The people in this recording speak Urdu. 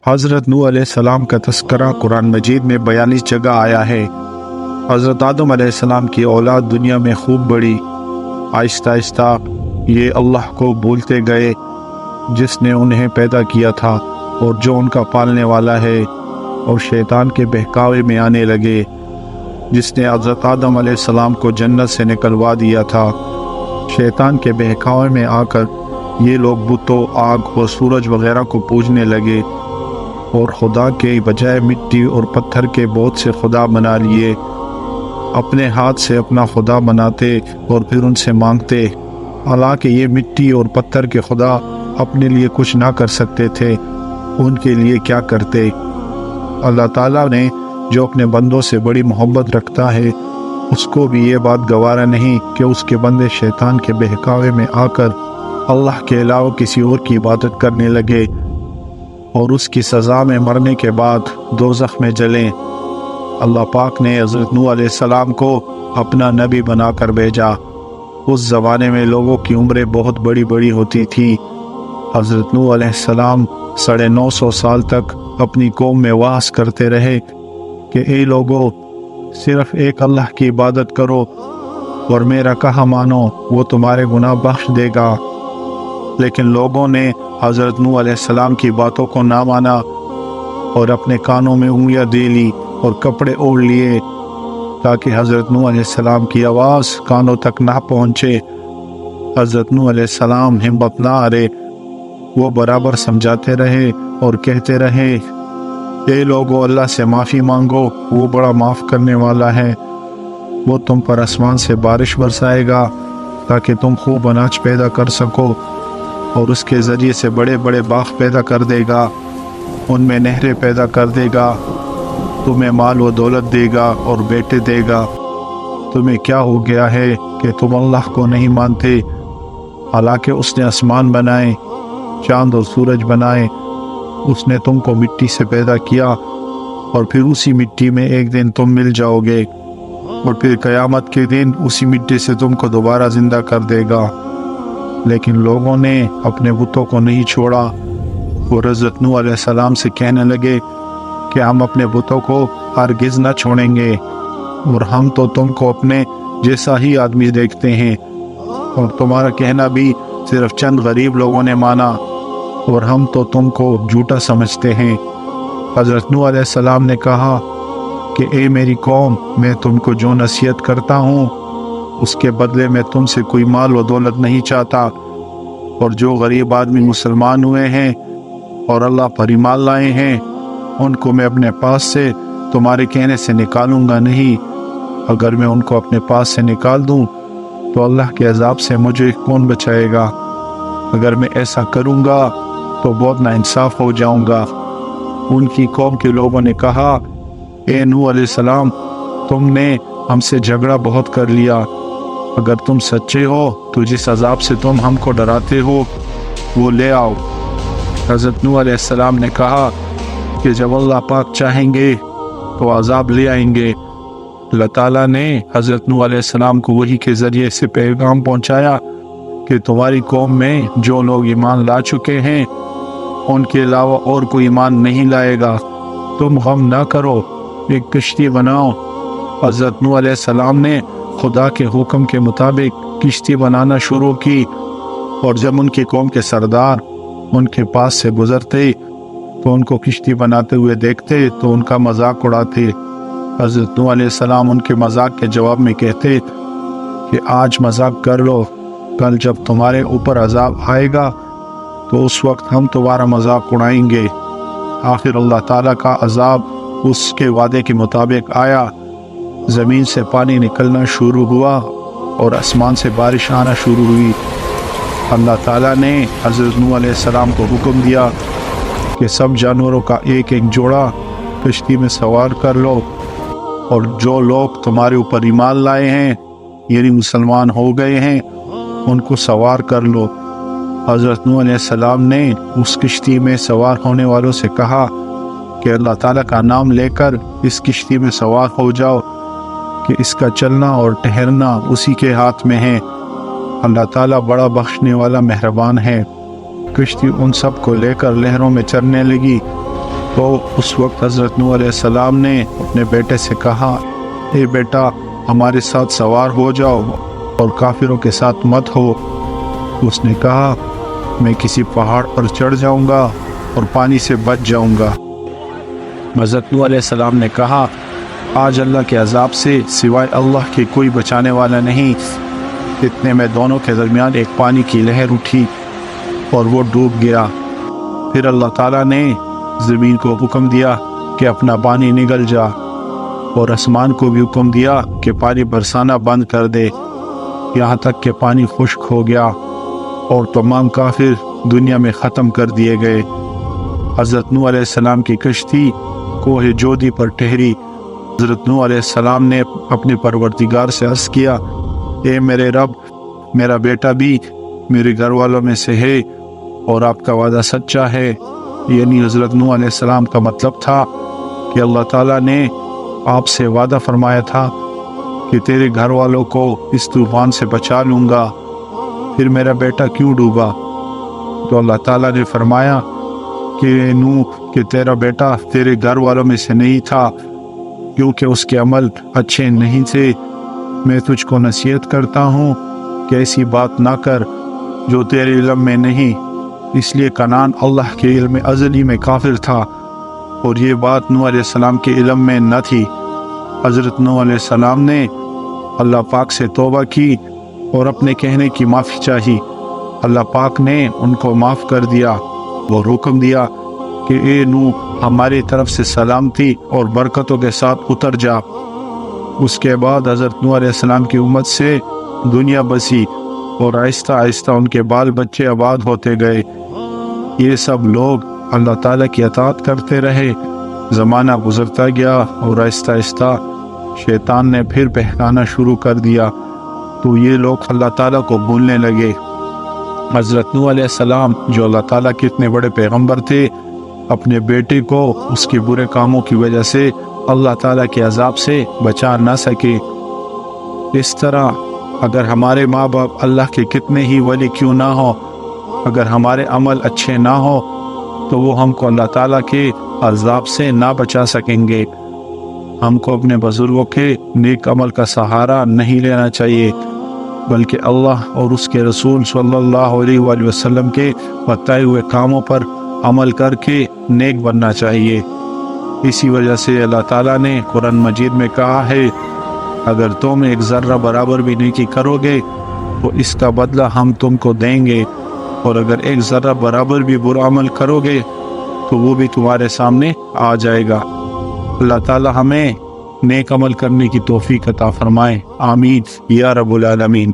حضرت نوح علیہ السلام کا تذکرہ قرآن مجید میں 42 جگہ آیا ہے۔ حضرت آدم علیہ السلام کی اولاد دنیا میں خوب بڑی، آہستہ آہستہ یہ اللہ کو بھولتے گئے جس نے انہیں پیدا کیا تھا اور جو ان کا پالنے والا ہے، اور شیطان کے بہکاوے میں آنے لگے جس نے حضرت آدم علیہ السلام کو جنت سے نکلوا دیا تھا۔ شیطان کے بہکاوے میں آ کر یہ لوگ بتوں، آگ اور سورج وغیرہ کو پوجنے لگے اور خدا کے بجائے مٹی اور پتھر کے بہت سے خدا بنا لیے۔ اپنے ہاتھ سے اپنا خدا بناتے اور پھر ان سے مانگتے، حالانکہ یہ مٹی اور پتھر کے خدا اپنے لیے کچھ نہ کر سکتے تھے، ان کے لیے کیا کرتے؟ اللہ تعالیٰ نے جو اپنے بندوں سے بڑی محبت رکھتا ہے، اس کو بھی یہ بات گوارا نہیں کہ اس کے بندے شیطان کے بہکاوے میں آ کر اللہ کے علاوہ کسی اور کی عبادت کرنے لگے اور اس کی سزا میں مرنے کے بعد دوزخ میں جلیں۔ اللہ پاک نے حضرت نوح علیہ السلام کو اپنا نبی بنا کر بھیجا۔ اس زمانے میں لوگوں کی عمریں بہت بڑی بڑی ہوتی تھی۔ حضرت نوح علیہ السلام 950 سال تک اپنی قوم میں وعظ کرتے رہے کہ اے لوگو، صرف ایک اللہ کی عبادت کرو اور میرا کہا مانو، وہ تمہارے گناہ بخش دے گا۔ لیکن لوگوں نے حضرت نوح علیہ السلام کی باتوں کو نہ مانا اور اپنے کانوں میں انگلیاں دے لی اور کپڑے اوڑھ لیے تاکہ حضرت نوح علیہ السلام کی آواز کانوں تک نہ پہنچے۔ حضرت نوح علیہ السلام ہمت نہ ہارے، وہ برابر سمجھاتے رہے اور کہتے رہے، اے لوگو، اللہ سے معافی مانگو، وہ بڑا معاف کرنے والا ہے۔ وہ تم پر آسمان سے بارش برسائے گا تاکہ تم خوب اناج پیدا کر سکو، اور اس کے ذریعے سے بڑے بڑے باغ پیدا کر دے گا، ان میں نہریں پیدا کر دے گا، تمہیں مال و دولت دے گا اور بیٹے دے گا۔ تمہیں کیا ہو گیا ہے کہ تم اللہ کو نہیں مانتے، حالانکہ اس نے آسمان بنائے، چاند اور سورج بنائے، اس نے تم کو مٹی سے پیدا کیا اور پھر اسی مٹی میں ایک دن تم مل جاؤ گے، اور پھر قیامت کے دن اسی مٹی سے تم کو دوبارہ زندہ کر دے گا۔ لیکن لوگوں نے اپنے بتوں کو نہیں چھوڑا اور حضرت نوح علیہ السلام سے کہنے لگے کہ ہم اپنے بتوں کو ہرگز نہ چھوڑیں گے، اور ہم تو تم کو اپنے جیسا ہی آدمی دیکھتے ہیں، اور تمہارا کہنا بھی صرف چند غریب لوگوں نے مانا، اور ہم تو تم کو جھوٹا سمجھتے ہیں۔ حضرت نوح علیہ السلام نے کہا کہ اے میری قوم، میں تم کو جو نصیحت کرتا ہوں اس کے بدلے میں تم سے کوئی مال و دولت نہیں چاہتا، اور جو غریب آدمی مسلمان ہوئے ہیں اور اللہ پر ایمان لائے ہیں، ان کو میں اپنے پاس سے تمہارے کہنے سے نکالوں گا نہیں۔ اگر میں ان کو اپنے پاس سے نکال دوں تو اللہ کے عذاب سے مجھے کون بچائے گا؟ اگر میں ایسا کروں گا تو بہت ناانصاف ہو جاؤں گا۔ ان کی قوم کے لوگوں نے کہا، اے نوح علیہ السلام، تم نے ہم سے جھگڑا بہت کر لیا، اگر تم سچے ہو تو جس عذاب سے تم ہم کو ڈراتے ہو وہ لے آؤ۔ حضرت نوح علیہ السلام نے کہا کہ جب اللہ پاک چاہیں گے تو عذاب لے آئیں گے۔ اللہ تعالیٰ نے حضرت نوح علیہ السلام کو وحی کے ذریعے سے پیغام پہنچایا کہ تمہاری قوم میں جو لوگ ایمان لا چکے ہیں ان کے علاوہ اور کوئی ایمان نہیں لائے گا، تم غم نہ کرو، ایک کشتی بناؤ۔ حضرت نوح علیہ السلام نے خدا کے حکم کے مطابق کشتی بنانا شروع کی، اور جب ان کی قوم کے سردار ان کے پاس سے گزرتے تو ان کو کشتی بناتے ہوئے دیکھتے تو ان کا مذاق اڑاتے۔ حضرت نوح علیہ السلام ان کے مذاق کے جواب میں کہتے کہ آج مذاق کر لو، کل جب تمہارے اوپر عذاب آئے گا تو اس وقت ہم تمہارا مذاق اڑائیں گے۔ آخر اللہ تعالیٰ کا عذاب اس کے وعدے کے مطابق آیا، زمین سے پانی نکلنا شروع ہوا اور آسمان سے بارش آنا شروع ہوئی۔ اللہ تعالیٰ نے حضرت نوح علیہ السلام کو حکم دیا کہ سب جانوروں کا ایک ایک جوڑا کشتی میں سوار کر لو، اور جو لوگ تمہارے اوپر ایمان لائے ہیں یعنی مسلمان ہو گئے ہیں ان کو سوار کر لو۔ حضرت نوح علیہ السلام نے اس کشتی میں سوار ہونے والوں سے کہا کہ اللہ تعالیٰ کا نام لے کر اس کشتی میں سوار ہو جاؤ کہ اس کا چلنا اور ٹھہرنا اسی کے ہاتھ میں ہے۔ اللہ تعالیٰ بڑا بخشنے والا مہربان ہے۔ کشتی ان سب کو لے کر لہروں میں چلنے لگی، تو اس وقت حضرت نوح علیہ السلام نے اپنے بیٹے سے کہا، اے بیٹا ہمارے ساتھ سوار ہو جاؤ اور کافروں کے ساتھ مت ہو۔ اس نے کہا، میں کسی پہاڑ پر چڑھ جاؤں گا اور پانی سے بچ جاؤں گا۔ حضرت نوح علیہ السلام نے کہا، آج اللہ کے عذاب سے سوائے اللہ کے کوئی بچانے والا نہیں۔ اتنے میں دونوں کے درمیان ایک پانی کی لہر اٹھی اور وہ ڈوب گیا۔ پھر اللہ تعالیٰ نے زمین کو حکم دیا کہ اپنا پانی نگل جا، اور آسمان کو بھی حکم دیا کہ پانی برسانا بند کر دے، یہاں تک کہ پانی خشک ہو گیا اور تمام کافر دنیا میں ختم کر دیے گئے۔ حضرت نوح علیہ السلام کی کشتی کوہ جودی پر ٹھہری۔ حضرت نوح علیہ السلام نے اپنے پروردگار سے عرض کیا، اے میرے رب، میرا بیٹا بھی میرے گھر والوں میں سے ہے اور آپ کا وعدہ سچا ہے۔ یعنی حضرت نوح علیہ السلام کا مطلب تھا کہ اللہ تعالیٰ نے آپ سے وعدہ فرمایا تھا کہ تیرے گھر والوں کو اس طوفان سے بچا لوں گا، پھر میرا بیٹا کیوں ڈوبا؟ تو اللہ تعالیٰ نے فرمایا کہ نوح، کہ تیرا بیٹا تیرے گھر والوں میں سے نہیں تھا، کیونکہ اس کے عمل اچھے نہیں تھے۔ میں تجھ کو نصیحت کرتا ہوں کہ ایسی بات نہ کر جو تیرے علم میں نہیں۔ اس لیے کنعان اللہ کے علم ازلی میں کافر تھا اور یہ بات نوح علیہ السلام کے علم میں نہ تھی۔ حضرت نوح علیہ السلام نے اللہ پاک سے توبہ کی اور اپنے کہنے کی معافی چاہی۔ اللہ پاک نے ان کو معاف کر دیا اور حکم دیا کہ اے نوح، ہماری طرف سے سلامتی اور برکتوں کے ساتھ اتر جا۔ اس کے بعد حضرت نوح علیہ السلام کی امت سے دنیا بسی اور آہستہ آہستہ ان کے بال بچے آباد ہوتے گئے۔ یہ سب لوگ اللہ تعالیٰ کی اطاعت کرتے رہے۔ زمانہ گزرتا گیا اور آہستہ آہستہ شیطان نے پھر بہکانا شروع کر دیا، تو یہ لوگ اللہ تعالیٰ کو بھولنے لگے۔ حضرت نوح علیہ السلام جو اللہ تعالیٰ کے اتنے بڑے پیغمبر تھے، اپنے بیٹے کو اس کے برے کاموں کی وجہ سے اللہ تعالیٰ کے عذاب سے بچا نہ سکے۔ اس طرح اگر ہمارے ماں باپ اللہ کے کتنے ہی ولی کیوں نہ ہو، اگر ہمارے عمل اچھے نہ ہو تو وہ ہم کو اللہ تعالیٰ کے عذاب سے نہ بچا سکیں گے۔ ہم کو اپنے بزرگوں کے نیک عمل کا سہارا نہیں لینا چاہیے، بلکہ اللہ اور اس کے رسول صلی اللہ علیہ وآلہ وسلم کے بتائے ہوئے کاموں پر عمل کر کے نیک بننا چاہیے۔ اسی وجہ سے اللہ تعالیٰ نے قرآن مجید میں کہا ہے، اگر تم ایک ذرہ برابر بھی نیکی کرو گے تو اس کا بدلہ ہم تم کو دیں گے، اور اگر ایک ذرہ برابر بھی برا عمل کرو گے تو وہ بھی تمہارے سامنے آ جائے گا۔ اللہ تعالیٰ ہمیں نیک عمل کرنے کی توفیق عطا فرمائے، آمین یا رب العالمین۔